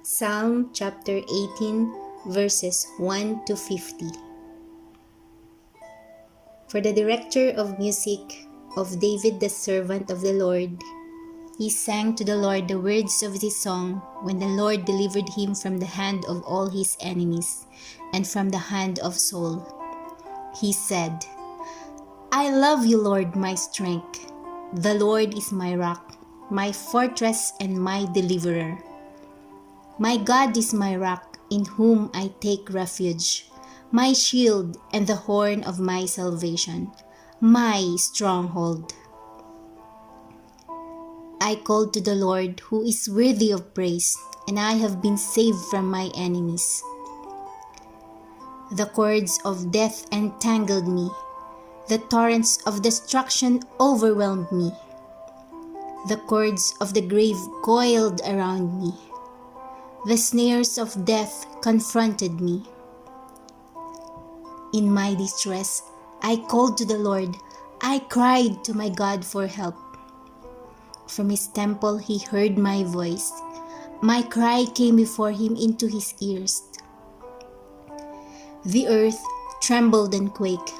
Psalm chapter 18, verses 1 to 50. For the director of music of David, the servant of the Lord, he sang to the Lord the words of this song when the Lord delivered him from the hand of all his enemies and from the hand of Saul. He said, I love you, Lord, my strength. The Lord is my rock, my fortress and my deliverer. My God is my rock, in whom I take refuge, my shield and the horn of my salvation, my stronghold. I called to the Lord, who is worthy of praise, and I have been saved from my enemies. The cords of death entangled me. The torrents of destruction overwhelmed me. The cords of the grave coiled around me. The snares of death confronted me. In my distress, I called to the Lord. I cried to my God for help. From his temple he heard my voice. My cry came before him into his ears. The earth trembled and quaked,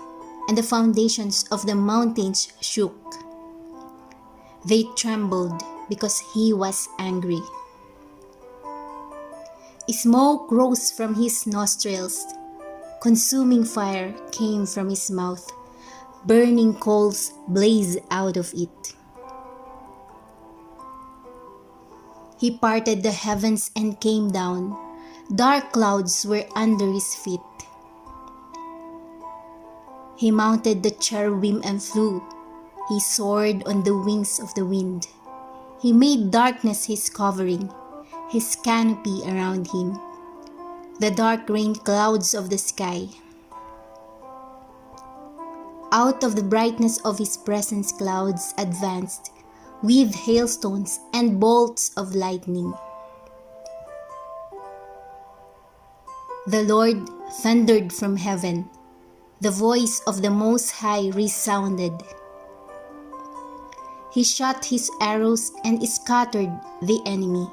and the foundations of the mountains shook. They trembled because he was angry. Smoke rose from his nostrils. Consuming fire came from his mouth. Burning coals blazed out of it. He parted the heavens and came down. Dark clouds were under his feet. He mounted the cherubim and flew. He soared on the wings of the wind. He made darkness his covering, his canopy around him, the dark rain clouds of the sky. Out of the brightness of his presence clouds advanced, with hailstones and bolts of lightning. The Lord thundered from heaven. The voice of the Most High resounded. He shot his arrows and scattered the enemy.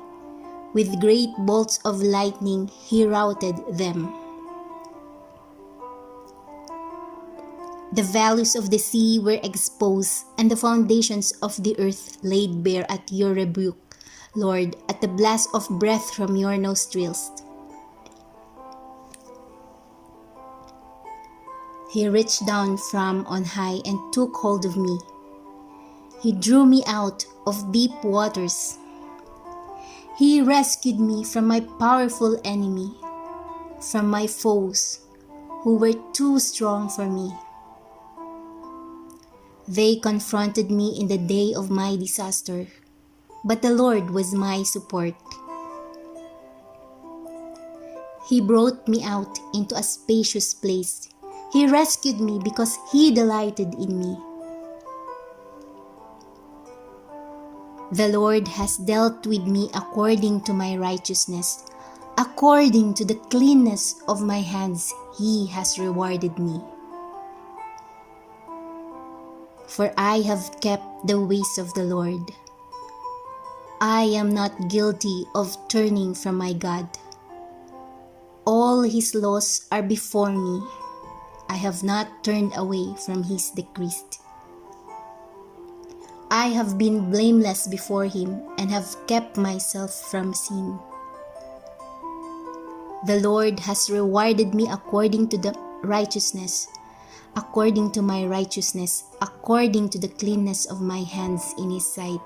With great bolts of lightning he routed them. The valleys of the sea were exposed, and the foundations of the earth laid bare at your rebuke, Lord, at the blast of breath from your nostrils. He reached down from on high and took hold of me. He drew me out of deep waters. He rescued me from my powerful enemy, from my foes, who were too strong for me. They confronted me in the day of my disaster, but the Lord was my support. He brought me out into a spacious place. He rescued me because he delighted in me. The Lord has dealt with me according to my righteousness. According to the cleanness of my hands, he has rewarded me. For I have kept the ways of the Lord. I am not guilty of turning from my God. All his laws are before me. I have not turned away from his decrees. I have been blameless before him and have kept myself from sin. The Lord has rewarded me according to the righteousness, according to my righteousness, according to the cleanness of my hands in his sight.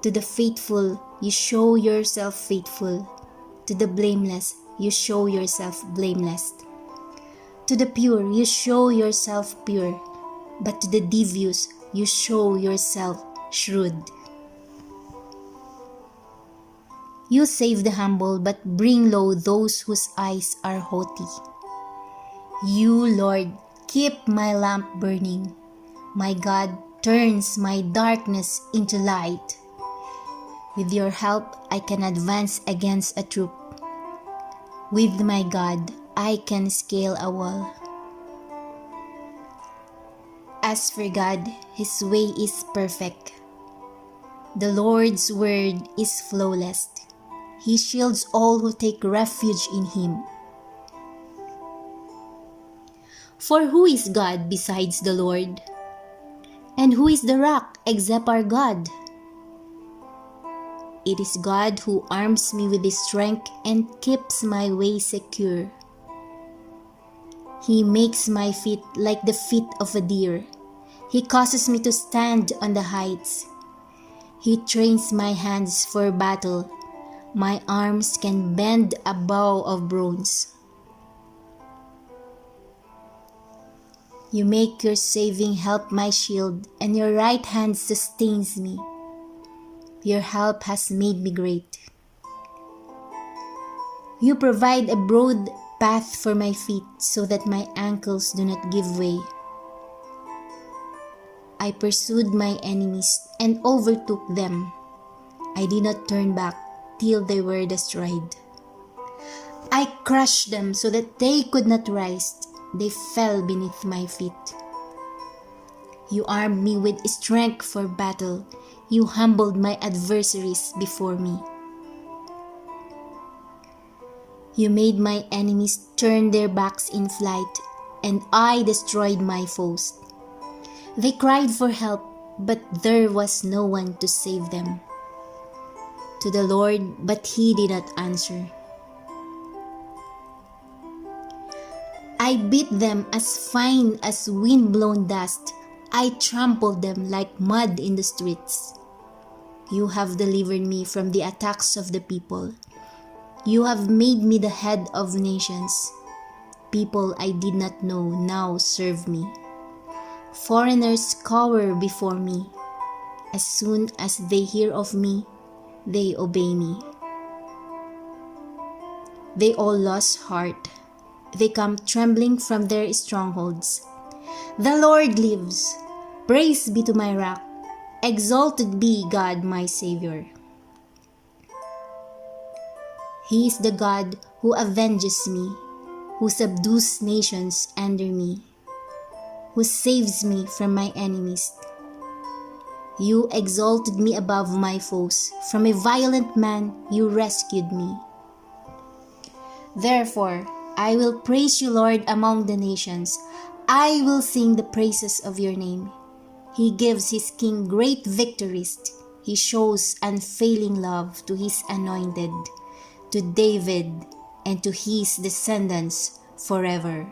To the faithful, you show yourself faithful. To the blameless, you show yourself blameless. To the pure, you show yourself pure. But to the devious, you show yourself shrewd. You save the humble, but bring low those whose eyes are haughty. You, Lord, keep my lamp burning. My God turns my darkness into light. With your help, I can advance against a troop. With my God, I can scale a wall. As for God, his way is perfect. The Lord's word is flawless. He shields all who take refuge in him. For who is God besides the Lord? And who is the rock except our God? It is God who arms me with his strength and keeps my way secure. He makes my feet like the feet of a deer. He causes me to stand on the heights. He trains my hands for battle. My arms can bend a bow of bronze. You make your saving help my shield, and your right hand sustains me. Your help has made me great. You provide a broad path for my feet so that my ankles do not give way. I pursued my enemies and overtook them. I did not turn back till they were destroyed. I crushed them so that they could not rise. They fell beneath my feet. You armed me with strength for battle. You humbled my adversaries before me. You made my enemies turn their backs in flight, and I destroyed my foes. They cried for help, but there was no one to save them. To the Lord, but he did not answer. I beat them as fine as wind-blown dust. I trampled them like mud in the streets. You have delivered me from the attacks of the people. You have made me the head of nations. People I did not know now serve me. Foreigners cower before me. As soon as they hear of me, they obey me. They all lost heart. They come trembling from their strongholds. The Lord lives. Praise be to my rock. Exalted be God my Savior. He is the God who avenges me, who subdues nations under me, who saves me from my enemies. You exalted me above my foes. From a violent man you rescued me. Therefore, I will praise you, Lord, among the nations. I will sing the praises of your name. He gives his king great victories. He shows unfailing love to his anointed, to David and to his descendants forever.